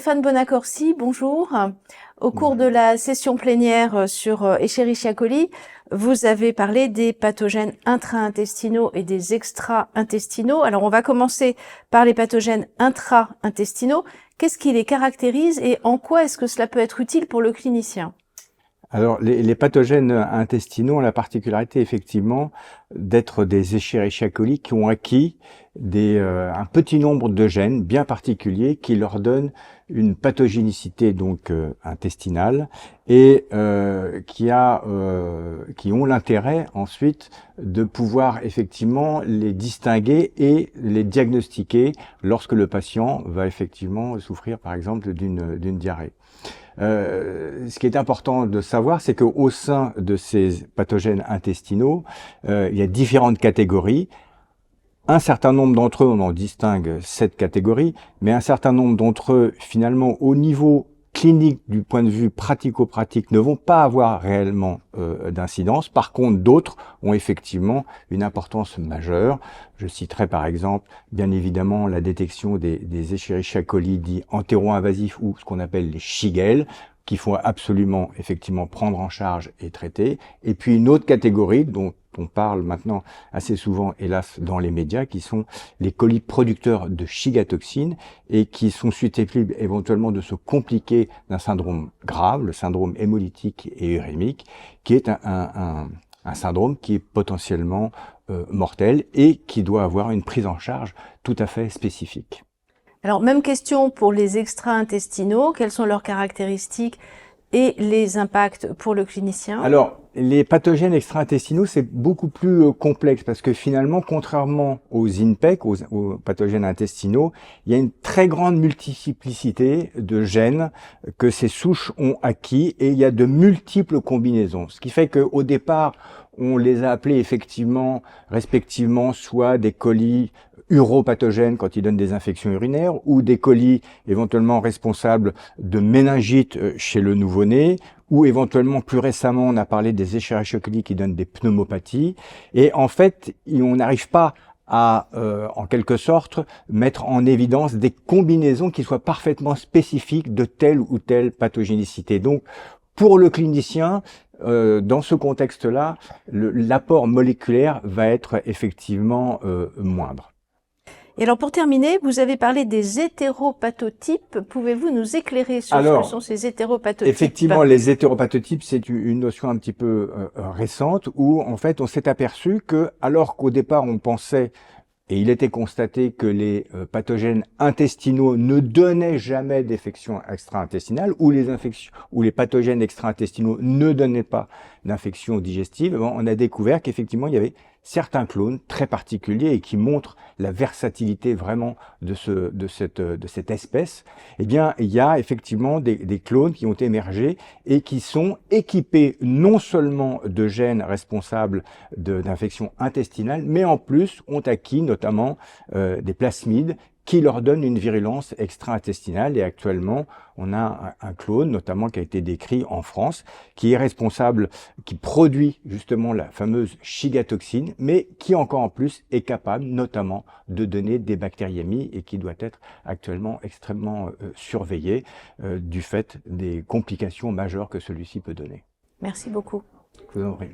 Stéphane Bonaccorsi, bonjour. Au cours de la session plénière sur Escherichia coli, vous avez parlé des pathogènes intra-intestinaux et des extra-intestinaux. Alors, on va commencer par les pathogènes intra-intestinaux. Qu'est-ce qui les caractérise et en quoi est-ce que cela peut être utile pour le clinicien? Alors, les pathogènes intestinaux ont la particularité, effectivement, d'être des Escherichia coli qui ont acquis un petit nombre de gènes bien particuliers qui leur donnent une pathogénicité donc intestinale et qui ont l'intérêt ensuite de pouvoir effectivement les distinguer et les diagnostiquer lorsque le patient va effectivement souffrir par exemple d'une diarrhée. Ce qui est important de savoir, c'est qu'au sein de ces pathogènes intestinaux, il y a différentes catégories. Un certain nombre d'entre eux, on en distingue 7 catégories, mais un certain nombre d'entre eux, finalement, au niveau clinique, du point de vue pratico-pratique, ne vont pas avoir réellement d'incidence. Par contre, d'autres ont effectivement une importance majeure. Je citerai par exemple, bien évidemment, la détection des Escherichia coli dits entéro-invasifs ou ce qu'on appelle les Shigella, qu'il faut absolument effectivement prendre en charge et traiter. Et puis une autre catégorie dont on parle maintenant assez souvent, hélas, dans les médias, qui sont les colis producteurs de shigatoxine et qui sont susceptibles éventuellement de se compliquer d'un syndrome grave, le syndrome hémolytique et urémique, qui est un syndrome qui est potentiellement mortel et qui doit avoir une prise en charge tout à fait spécifique. Alors, même question pour les extra-intestinaux. Quelles sont leurs caractéristiques et les impacts pour le clinicien? Alors, les pathogènes extra-intestinaux, c'est beaucoup plus complexe parce que finalement, contrairement aux INPEC, aux pathogènes intestinaux, il y a une très grande multiplicité de gènes que ces souches ont acquis et il y a de multiples combinaisons. Ce qui fait qu'au départ, on les a appelés effectivement, respectivement, soit des colis uropathogènes quand ils donnent des infections urinaires ou des colis éventuellement responsables de méningite chez le nouveau-né, ou éventuellement plus récemment on a parlé des Escherichia coli qui donnent des pneumopathies. Et en fait, on n'arrive pas à, en quelque sorte, mettre en évidence des combinaisons qui soient parfaitement spécifiques de telle ou telle pathogénicité. Donc, pour le clinicien, dans ce contexte-là, l'apport moléculaire va être effectivement moindre. Et alors, pour terminer, vous avez parlé des hétéropathotypes. Pouvez-vous nous éclairer sur ce que sont ces hétéropathotypes? Effectivement, les hétéropathotypes, c'est une notion un petit peu récente où, en fait, on s'est aperçu que, alors qu'au départ, on pensait, et il était constaté que les pathogènes intestinaux ne donnaient jamais d'infection extra-intestinale, ou les pathogènes extra-intestinaux ne donnaient pas d'infection digestive, on a découvert qu'effectivement, il y avait certains clones très particuliers et qui montrent la versatilité vraiment de cette espèce. Eh bien, il y a effectivement des clones qui ont émergé et qui sont équipés non seulement de gènes responsables d'infections intestinales, mais en plus ont acquis notamment des plasmides qui leur donnent une virulence extra-intestinale. Et actuellement, on a un clone, notamment qui a été décrit en France, qui est responsable, qui produit justement la fameuse shigatoxine, mais qui encore en plus est capable notamment de donner des bactériémies et qui doit être actuellement extrêmement surveillé du fait des complications majeures que celui-ci peut donner. Merci beaucoup. Je vous en prie.